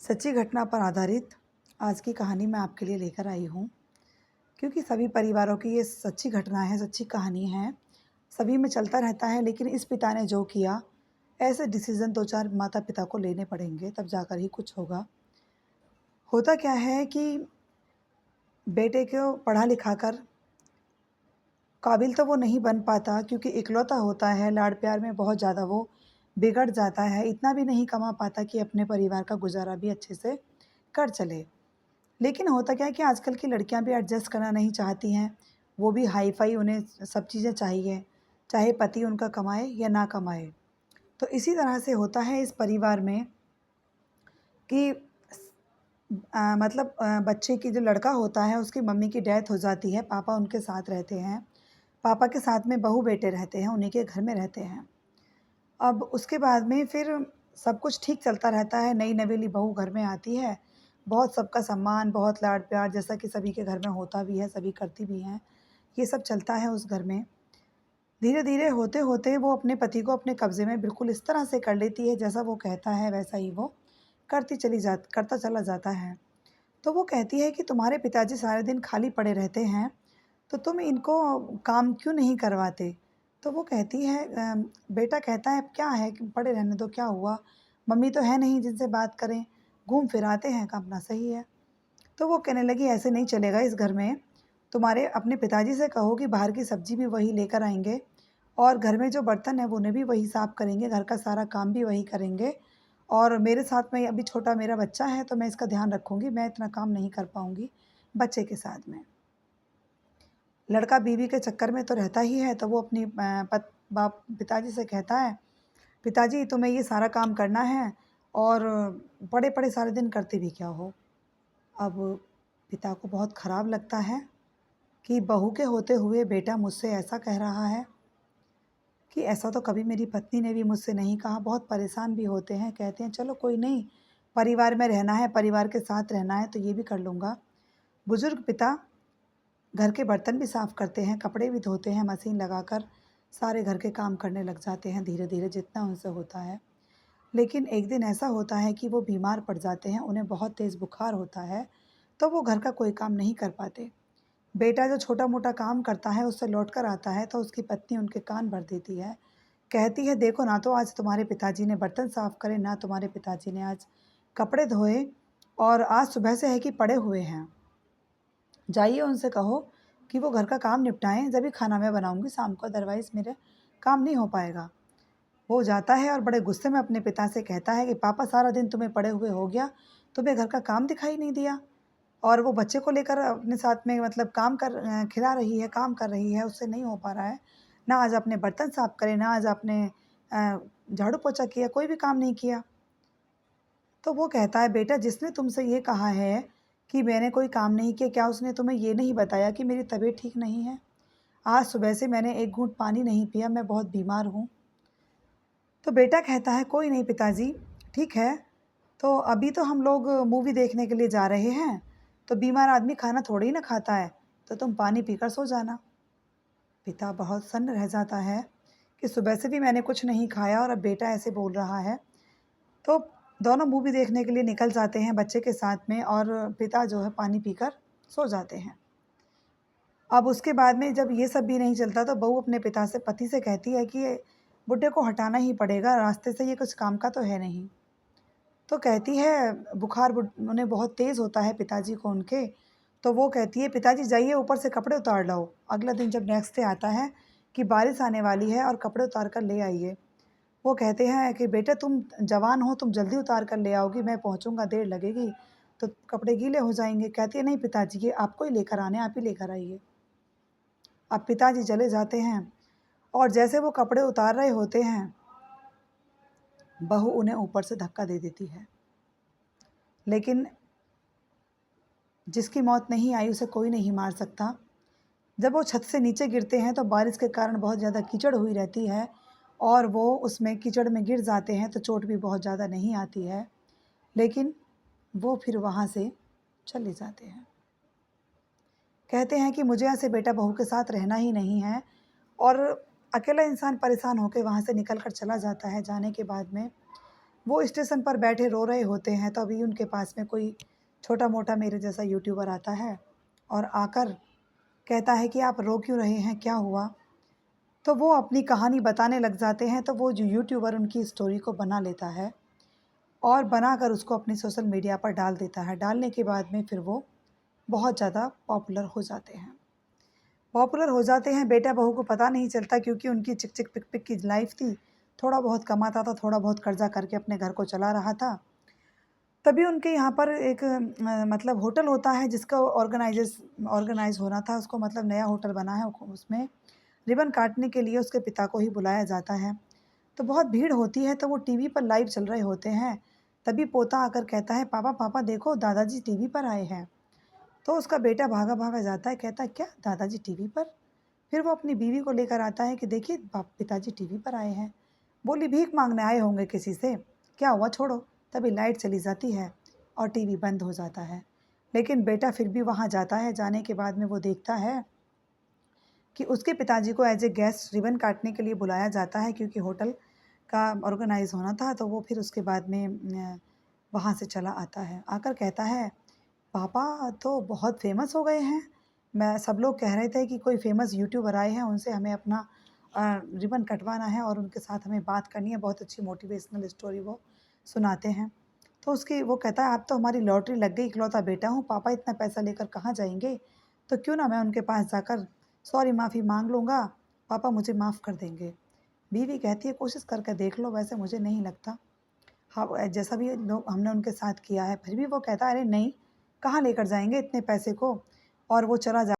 सच्ची घटना पर आधारित आज की कहानी मैं आपके लिए लेकर आई हूँ, क्योंकि सभी परिवारों की ये सच्ची घटना है, सच्ची कहानी है। सभी में चलता रहता है, लेकिन इस पिता ने जो किया, ऐसे डिसीज़न 2-4 माता-पिता को लेने पड़ेंगे, तब जाकर ही कुछ होगा। होता क्या है कि बेटे को पढ़ा-लिखा कर काबिल तो वो नहीं बन पाता, क्योंकि इकलौता होता है, लाड़-प्यार में बहुत ज़्यादा वो बिगड़ जाता है। इतना भी नहीं कमा पाता कि अपने परिवार का गुज़ारा भी अच्छे से कर चले। लेकिन होता क्या है कि आजकल की लड़कियां भी एडजस्ट करना नहीं चाहती हैं। वो भी हाई-फाई उन्हें सब चीज़ें चाहिए, चाहे पति उनका कमाए या ना कमाए। तो इसी तरह से होता है इस परिवार में कि बच्चे की जो लड़का होता है उसकी मम्मी की डेथ हो जाती है, पापा उनके साथ रहते हैं। पापा के साथ में बहू-बेटे रहते हैं, उन्हीं के घर में रहते हैं। अब उसके बाद में फिर सब कुछ ठीक चलता रहता है, नई-नवेली बहू घर में आती है, बहुत सबका सम्मान, बहुत लाड-प्यार जैसा कि सभी के घर में होता भी है, सभी करती भी हैं, ये सब चलता है उस घर में। धीरे-धीरे होते-होते वो अपने पति को अपने कब्ज़े में बिल्कुल इस तरह से कर लेती है, जैसा वो कहता है वैसा ही वो करता चला जाता है। तो वो कहती है कि तुम्हारे पिताजी सारे दिन खाली पड़े रहते हैं, तो तुम इनको काम क्यों नहीं करवाते? तो वो कहती है बेटा कहता है क्या है कि पड़े रहने दो, क्या हुआ? मम्मी तो है नहीं जिनसे बात करें, घूम फिर आते हैं, कहा अपना सही है। तो वो कहने लगी ऐसे नहीं चलेगा इस घर में, तुम्हारे अपने पिताजी से कहो कि बाहर की सब्ज़ी भी वही लेकर आएँगे और घर में जो बर्तन है वो उन्हें भी वही साफ़ करेंगे, घर का सारा काम भी वही करेंगे और मेरे साथ में अभी छोटा मेरा बच्चा है तो मैं इसका ध्यान रखूँगी, मैं इतना काम नहीं कर पाऊँगी बच्चे के साथ में। लड़का बीवी के चक्कर में तो रहता ही है, तो वो अपनी पिताजी से कहता है, पिताजी तुम्हें ये सारा काम करना है और पड़े-पड़े सारे दिन करते भी क्या हो? अब पिता को बहुत खराब लगता है कि बहू के होते हुए बेटा मुझसे ऐसा कह रहा है कि ऐसा तो कभी मेरी पत्नी ने भी मुझसे नहीं कहा। बहुत परेशान भी होते हैं, कहते हैं चलो कोई नहीं, परिवार में रहना है, परिवार के साथ रहना है तो ये भी कर लूँगा। बुजुर्ग पिता घर के बर्तन भी साफ़ करते हैं, कपड़े भी धोते हैं, मशीन लगाकर सारे घर के काम करने लग जाते हैं धीरे-धीरे जितना उनसे होता है। लेकिन एक दिन ऐसा होता है कि वो बीमार पड़ जाते हैं, उन्हें बहुत तेज़ बुखार होता है, तो वो घर का कोई काम नहीं कर पाते। बेटा जो छोटा-मोटा काम करता है, उससे लौट कर आता है, तो उसकी पत्नी उनके कान भर देती है। कहती है, "देखो ना तो आज तुम्हारे पिताजी ने बर्तन साफ़ करे, ना तुम्हारे पिताजी ने आज कपड़े धोए और आज सुबह से है कि पड़े हुए हैं। जाइए उनसे कहो कि वो घर का काम निपटाएँ, जब ही खाना मैं बनाऊँगी शाम को, अदरवाइज़ मेरे काम नहीं हो पाएगा।" वो जाता है और बड़े गुस्से में अपने पिता से कहता है कि पापा सारा दिन तुम्हें पड़े हुए हो गया, तुम्हें घर का काम दिखाई नहीं दिया? और वो बच्चे को लेकर अपने साथ में मतलब खिला रही है, काम कर रही है, उससे नहीं हो पा रहा है। ना आज आपने बर्तन साफ़ करे, ना आज आपने झाड़ू-पोछा किया, कोई भी काम नहीं किया। तो वो कहता है, "बेटा जिसने तुमसे ये कहा है कि मैंने कोई काम नहीं किया, क्या उसने तुम्हें ये नहीं बताया कि मेरी तबीयत ठीक नहीं है? आज सुबह से मैंने एक घूँट पानी नहीं पिया, मैं बहुत बीमार हूँ।" तो बेटा कहता है, "कोई नहीं पिताजी, ठीक है, तो अभी तो हम लोग मूवी देखने के लिए जा रहे हैं, तो बीमार आदमी खाना थोड़ी ही ना खाता है, तो तुम पानी पीकर सो जाना।" पिता बहुत सन्न रह जाता है कि सुबह से भी मैंने कुछ नहीं खाया और अब बेटा ऐसे बोल रहा है। तो दोनों मूवी देखने के लिए निकल जाते हैं बच्चे के साथ में और पिता जो है पानी पीकर सो जाते हैं। अब उसके बाद में जब ये सब भी नहीं चलता तो बहू अपने पति से कहती है कि ये बुड्ढे को हटाना ही पड़ेगा, रास्ते से ये कुछ काम का तो है नहीं। तो कहती है बुखार उन्हें बहुत तेज़ होता है पिताजी को उनके, तो वो कहती है पिताजी जाइए ऊपर से कपड़े उतार लाओ। अगला दिन जब नेक्स्ट डे आता है कि बारिश आने वाली है और कपड़े उतार कर ले आइए। वो कहते हैं कि बेटा तुम जवान हो, तुम जल्दी उतार कर ले आओगी, मैं पहुँचूँगा देर लगेगी, तो कपड़े गीले हो जाएँगे। कहती है नहीं पिताजी ये आपको ही लेकर आने हैं, आप ही लेकर आइए। अब पिताजी चले जाते हैं और जैसे वो कपड़े उतार रहे होते हैं, बहू उन्हें ऊपर से धक्का दे देती है। लेकिन जिसकी मौत नहीं आई उसे कोई नहीं मार सकता। जब वो छत से नीचे गिरते हैं तो बारिश के कारण बहुत ज़्यादा कीचड़ हुई रहती है और वो उसमें कीचड़ में गिर जाते हैं तो चोट भी बहुत ज़्यादा नहीं आती है। लेकिन वो फिर वहाँ से चले जाते हैं। कहते हैं कि मुझे ऐसे बेटा बहू के साथ रहना ही नहीं है और अकेला इंसान परेशान होके वहाँ से निकल कर चला जाता है। जाने के बाद में वो स्टेशन पर बैठे रो रहे होते हैं, तभी उनके पास में कोई छोटा-मोटा मेरे जैसा यूट्यूबर आता है और आकर कहता है कि आप रो क्यों रहे हैं, क्या हुआ? तो वो अपनी कहानी बताने लग जाते हैं, तो वो जो यूट्यूबर उनकी स्टोरी को बना लेता है और बनाकर उसको अपनी सोशल मीडिया पर डाल देता है। डालने के बाद में फिर वो बहुत ज़्यादा पॉपुलर हो जाते हैं। पॉपुलर हो जाते हैं, बेटा-बहू को पता नहीं चलता क्योंकि उनकी चिक-चिक, पिक-पिक की लाइफ़ थी। थोड़ा बहुत कमाता था, थोड़ा बहुत कर्ज़ा करके अपने घर को चला रहा था। तभी उनके यहाँ पर एक मतलब होटल होता है जिसका ऑर्गेनाइज़ होना था, उसको मतलब नया होटल बना है, उसमें रिबन काटने के लिए उसके पिता को ही बुलाया जाता है। तो बहुत भीड़ होती है, तो वो टीवी पर लाइव चल रहे होते हैं। तभी पोता आकर कहता है, "पापा, पापा देखो दादाजी टीवी पर आए हैं।" तो उसका बेटा भागा-भागा जाता है, कहता है, "क्या दादाजी टीवी पर?" फिर वो अपनी बीवी को लेकर आता है कि देखिए पिताजी टीवी पर आए हैं। बोली, "भीख माँगने आए होंगे किसी से। क्या हुआ छोड़ो।" तभी लाइट चली जाती है और टीवी बंद हो जाता है। लेकिन बेटा फिर भी वहाँ जाता है, जाने के बाद में वो देखता है कि उसके पिताजी को एज़ ए गेस्ट रिबन काटने के लिए बुलाया जाता है क्योंकि होटल का ऑर्गेनाइज़ होना था, तो वो फिर उसके बाद में वहाँ से चला आता है। आकर कहता है, "पापा तो बहुत फ़ेमस हो गए हैं। मैं सब लोग कह रहे थे कि कोई फ़ेमस यूट्यूबर आए हैं, उनसे हमें अपना रिबन कटवाना है और उनके साथ हमें बात करनी है।" बहुत अच्छी मोटिवेशनल स्टोरी वो सुनाते हैं। तो उसकी वो कहता है, "अब तो हमारी लॉटरी लग गई, इकलौता बेटा हूँ, पापा इतना पैसा लेकर कहाँ जाएँगे? तो क्यों ना मैं उनके पास जाकर सॉरी माफ़ी माँग लूँगा, पापा मुझे माफ़ कर देंगे।" बीवी कहती है, "कोशिश करके देख लो, वैसे मुझे नहीं लगता। हाँ, जैसा भी लोग हमने उनके साथ किया है।" फिर भी वो कहता है, "अरे नहीं, कहाँ लेकर जाएँगे इतने पैसे को?" और वो चला जा